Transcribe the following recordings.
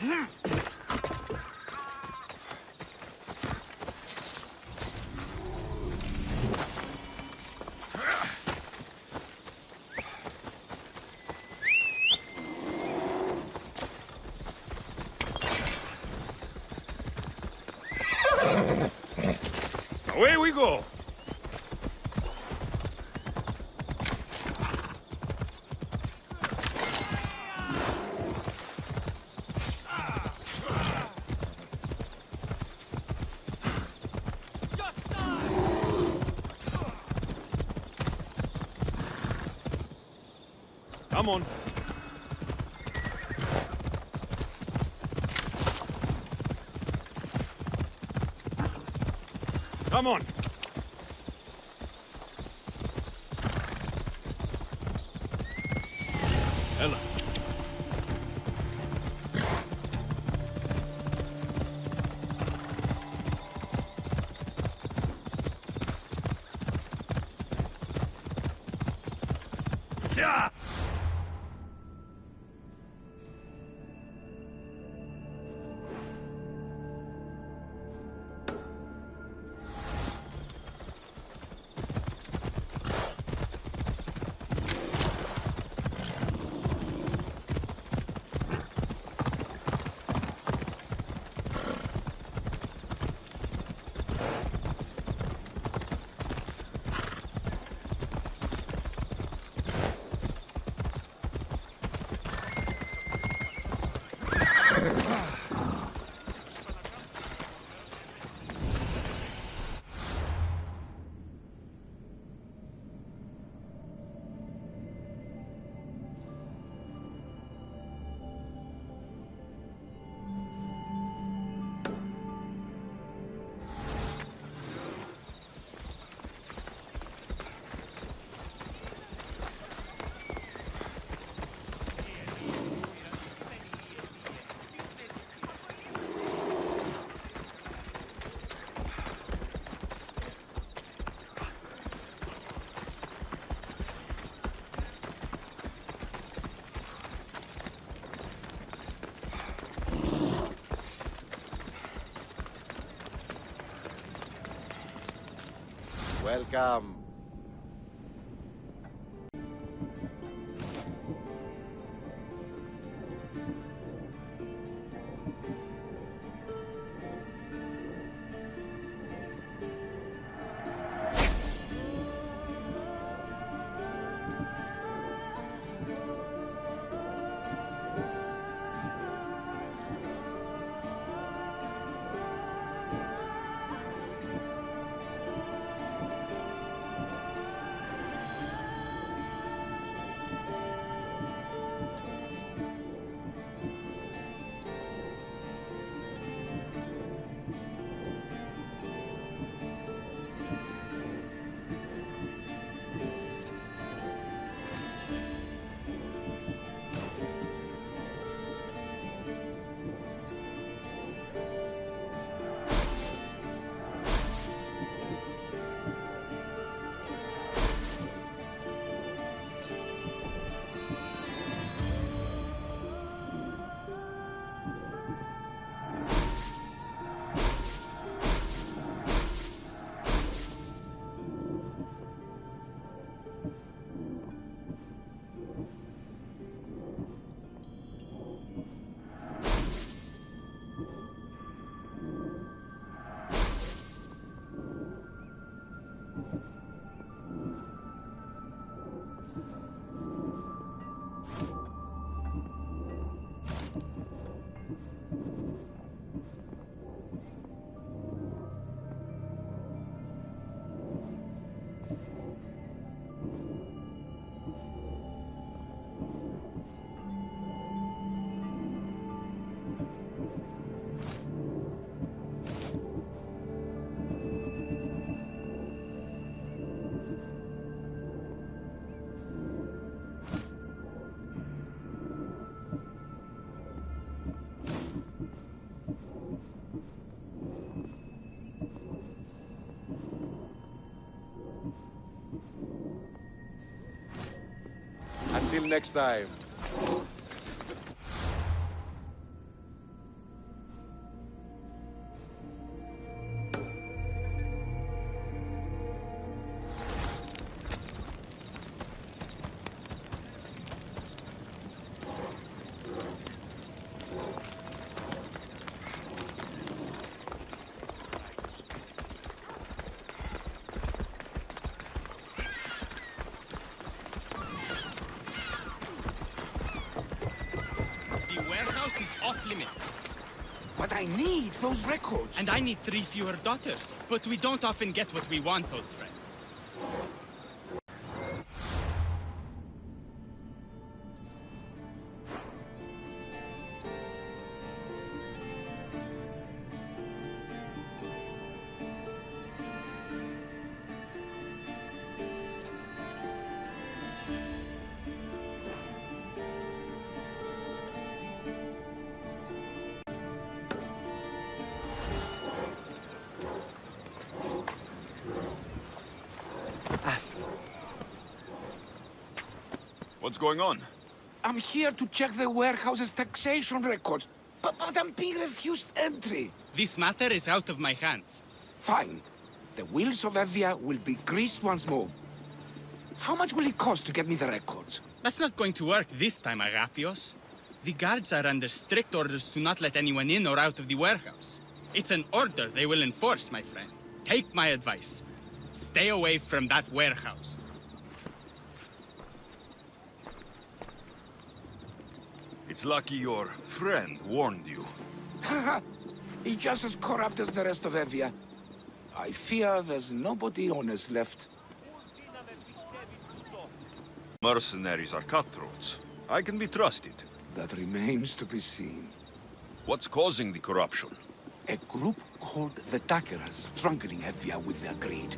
Away we go! Come on. Come on. Ella. Yeah. Welcome. Until next time. is off limits. But I need those records. And I need 3 fewer daughters. But we don't often get what we want, old friend. What's going on? I'm here to check the warehouse's taxation records, but I'm being refused entry. This matter is out of my hands. Fine. The wheels of Evia will be greased once more. How much will it cost to get me the records? That's not going to work this time, Agapios. The guards are under strict orders to not let anyone in or out of the warehouse. It's an order they will enforce, my friend. Take my advice. Stay away from that warehouse. It's lucky your friend warned you. Haha! He's just as corrupt as the rest of Evia. I fear there's nobody honest left. Mercenaries are cutthroats. I can be trusted. That remains to be seen. What's causing the corruption? A group called the Dagger is strangling Evia with their greed.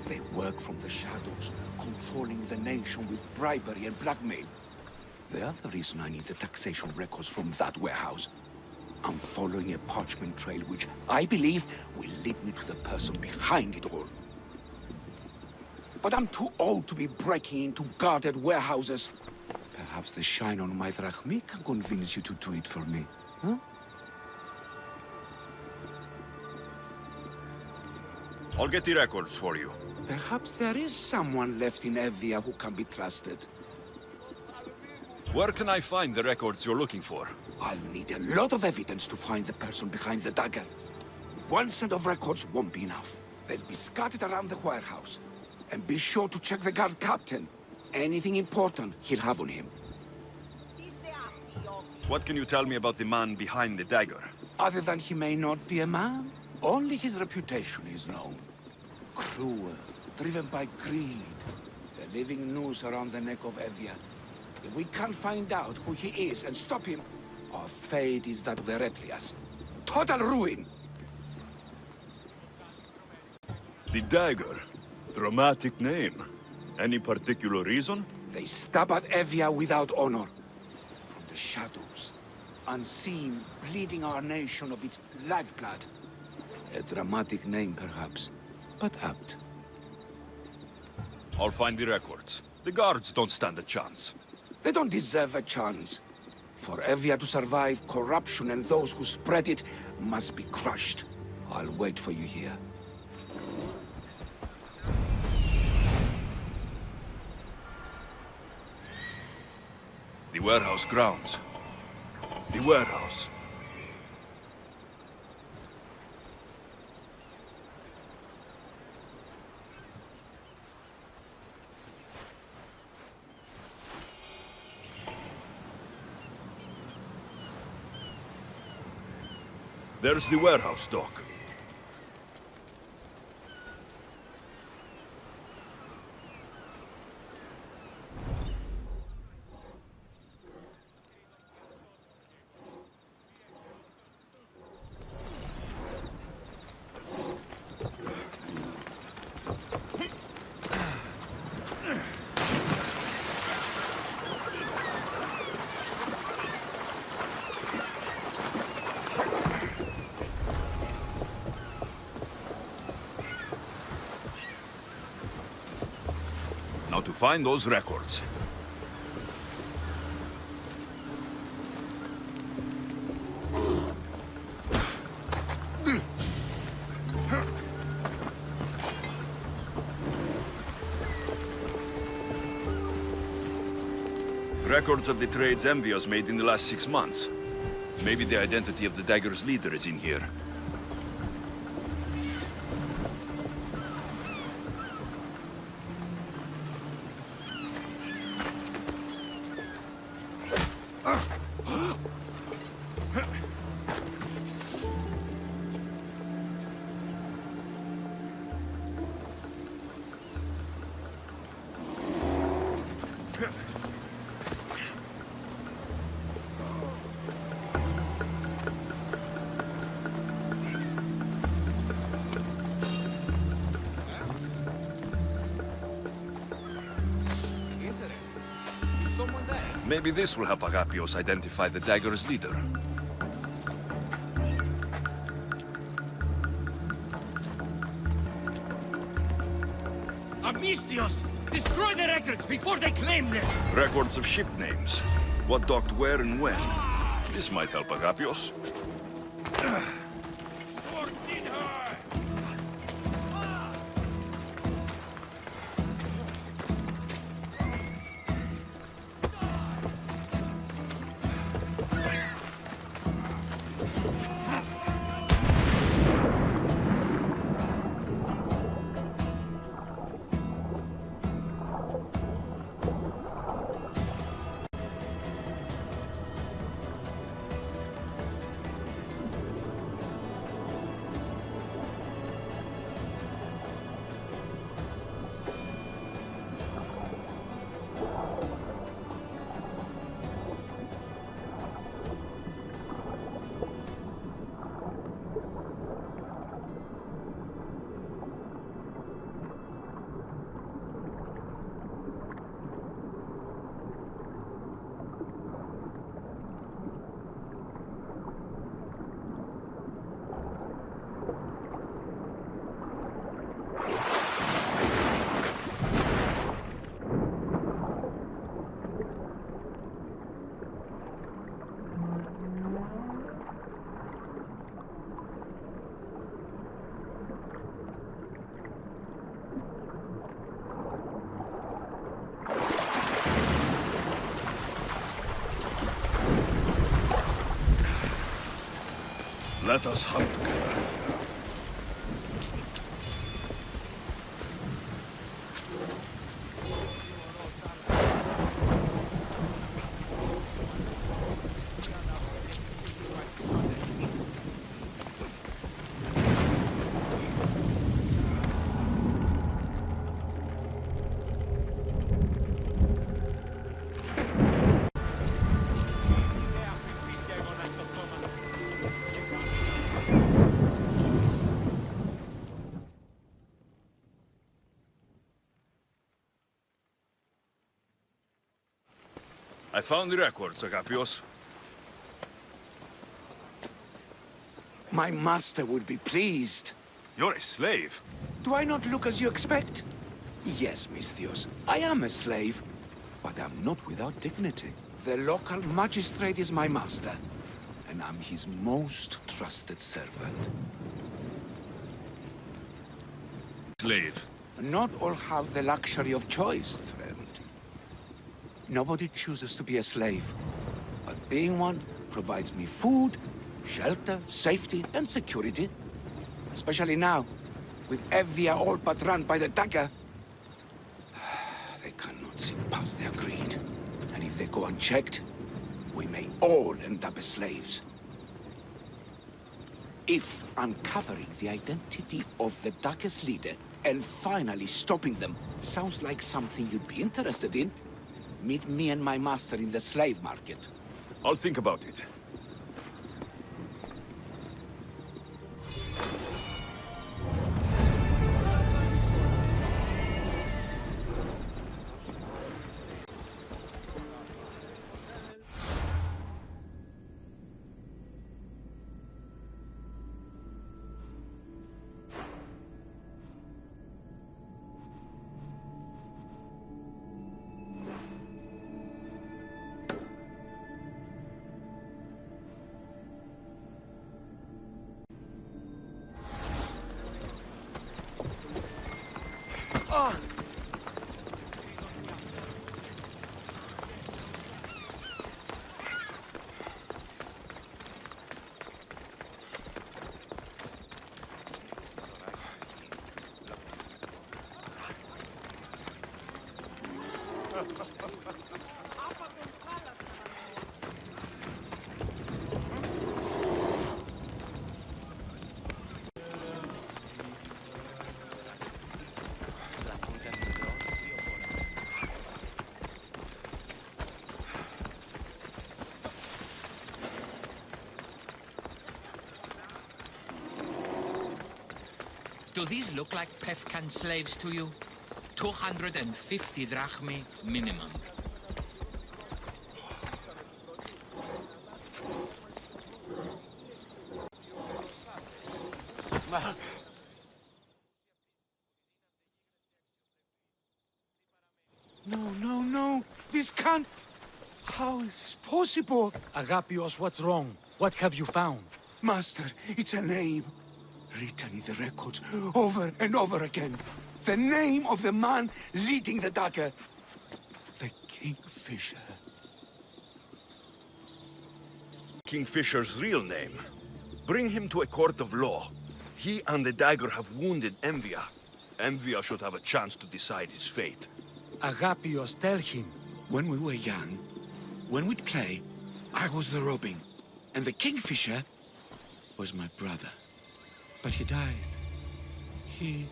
They work from the shadows, controlling the nation with bribery and blackmail. The other reason I need the taxation records from that warehouse. I'm following a parchment trail which I believe will lead me to the person behind it all. But I'm too old to be breaking into guarded warehouses. Perhaps the shine on my drachmi can convince you to do it for me, huh? I'll get the records for you. Perhaps there is someone left in Evia who can be trusted. Where can I find the records you're looking for? I'll need a lot of evidence to find the person behind the dagger. One set of records won't be enough. They'll be scattered around the warehouse. And be sure to check the guard captain. Anything important he'll have on him. What can you tell me about the man behind the dagger? Other than he may not be a man, only his reputation is known. Cruel, driven by greed. A living noose around the neck of Evia. If we can't find out who he is and stop him, our fate is that of the Retrias. Total ruin! The dagger. Dramatic name. Any particular reason? They stab at Evia without honor. From the shadows, unseen, bleeding our nation of its lifeblood. A dramatic name, perhaps, but apt. I'll find the records. The guards don't stand a chance. They don't deserve a chance. For Evia to survive, corruption and those who spread it must be crushed. I'll wait for you here. The warehouse grounds. The warehouse. There's the warehouse dock. Now to find those records. Records of the trades Envios made in the last 6 months. Maybe the identity of the dagger's leader is in here. Maybe this will help Agapios identify the dagger's leader. Amnistios! Destroy the records before they claim them! Records of ship names. What docked where and when. This might help Agapios. Let us hunt together. I found the records, Agapios. My master would be pleased. You're a slave. Do I not look as you expect? Yes, Misthios, I am a slave, but I'm not without dignity. The local magistrate is my master, and I'm his most trusted servant. Slave. Not all have the luxury of choice, friend. Nobody chooses to be a slave, but being one provides me food, shelter, safety, and security. Especially now, with Evia all but run by the dagger. They cannot see past their greed. And if they go unchecked, we may all end up as slaves. If uncovering the identity of the dagger's leader and finally stopping them sounds like something you'd be interested in, meet me and my master in the slave market. I'll think about it. Do these look like Pefkan slaves to you? 250 drachmi minimum. No. This can't... How is this possible? Agapios, what's wrong? What have you found? Master, it's a name. Written in the records over and over again. The name of the man leading the dagger. The Kingfisher. Kingfisher's real name. Bring him to a court of law. He and the dagger have wounded Envia. Envia should have a chance to decide his fate. Agapios, tell him. When we were young, when we'd play, I was the robin. And the Kingfisher was my brother. But he died. He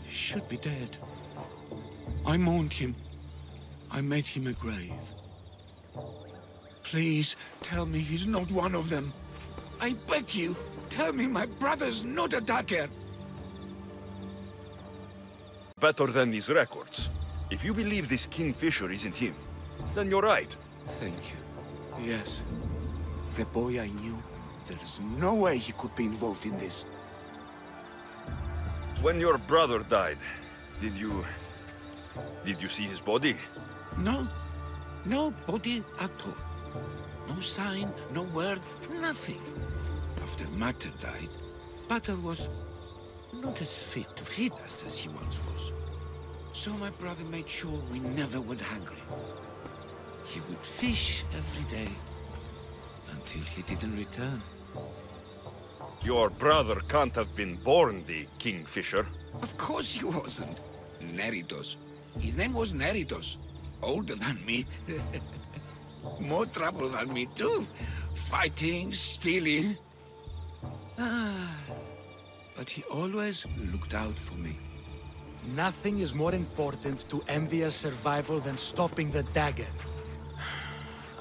should be dead. I mourned him. I made him a grave. Please, tell me he's not one of them. I beg you, tell me my brother's not a dagger. Better than these records. If you believe this Kingfisher isn't him, then you're right. Thank you. Yes. The boy I knew, there's no way he could be involved in this. When your brother died, did you see his body? No. No body at all. No sign, no word, nothing. After Mater died, Pater was not as fit to feed us as he once was. So my brother made sure we never went hungry. He would fish every day, until he didn't return. Your brother can't have been born the Kingfisher. Of course he wasn't. Neritos. His name was Neritos. Older than me. More trouble than me too. Fighting, stealing. But he always looked out for me. Nothing is more important to Envia's survival than stopping the dagger.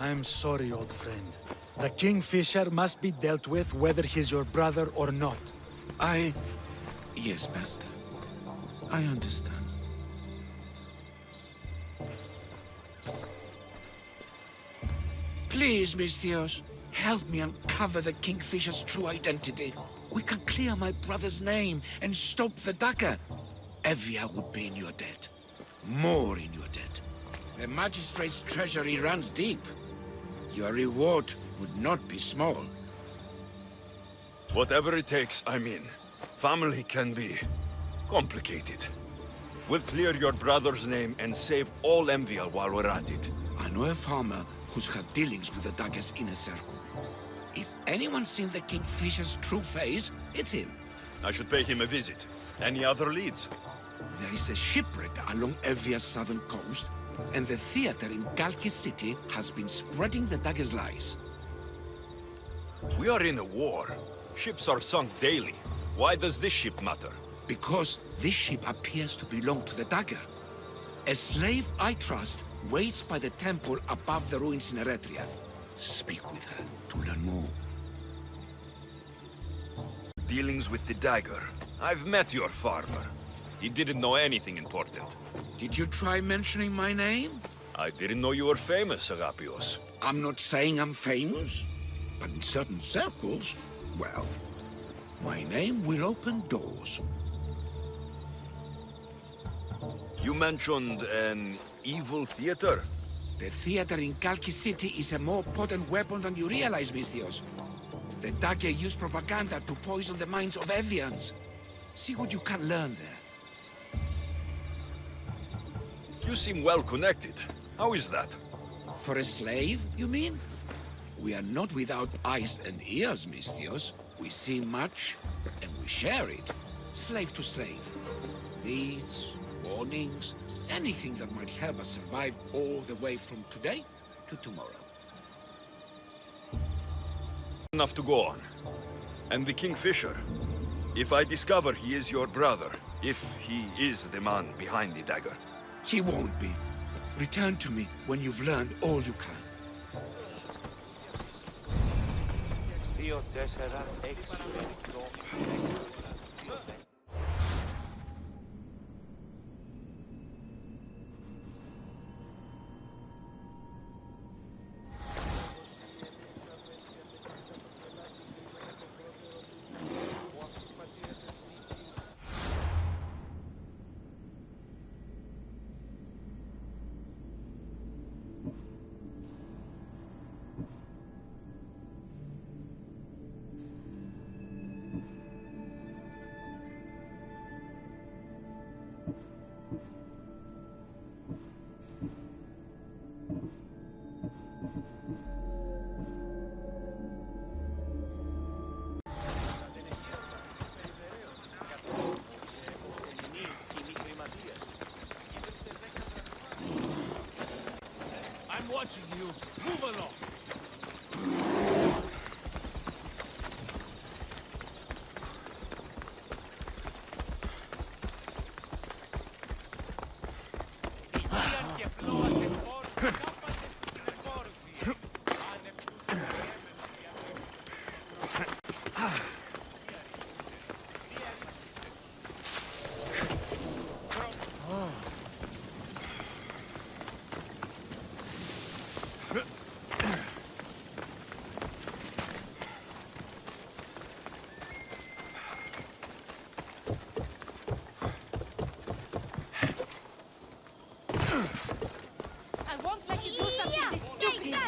I'm sorry, old friend. The Kingfisher must be dealt with whether he's your brother or not. Yes, Master. I understand. Please, Misthios, help me uncover the Kingfisher's true identity. We can clear my brother's name and stop the dagger. Evia would be in your debt. More in your debt. The magistrate's treasury runs deep. Your reward would not be small. Whatever it takes, I'm in. Family can be complicated. We'll clear your brother's name and save all Envia while we're at it. I know a farmer who's had dealings with the dagger's inner circle. If anyone's seen the Kingfisher's true face, it's him. I should pay him a visit. Any other leads? There is a shipwreck along Evia's southern coast, and the theater in Kalki City has been spreading the dagger's lies. We are in a war. Ships are sunk daily. Why does this ship matter? Because this ship appears to belong to the dagger. A slave I trust waits by the temple above the ruins in Eretria. Speak with her to learn more. Dealings with the dagger. I've met your farmer. He didn't know anything important. Did you try mentioning my name? I didn't know you were famous, Agapios. I'm not saying I'm famous, but in certain circles, well, my name will open doors. You mentioned an evil theater? The theater in Kalki City is a more potent weapon than you realize, Misthios. The dagger used propaganda to poison the minds of Evians. See what you can learn there. You seem well connected. How is that? For a slave, you mean? We are not without eyes and ears, Misthios. We see much, and we share it. Slave to slave. Needs, warnings, anything that might help us survive all the way from today to tomorrow. Enough to go on. And the Kingfisher. If I discover he is your brother, if he is the man behind the dagger. He won't be. Return to me when you've learned all you can. 2, 4, 6, 8, I'm watching you. Move along.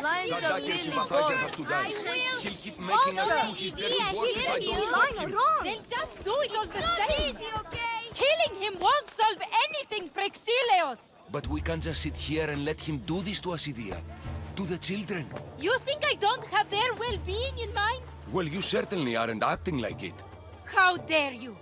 Lines That of dagger lily sympathizer gold. has to die. He'll keep making us do his dirty work if I don't stop him. They'll just do it all the same. Easy, okay? Killing him won't solve anything, Praxilios. But we can't just sit here and let him do this to Acidia. To the children. You think I don't have their well-being in mind? Well, you certainly aren't acting like it. How dare you?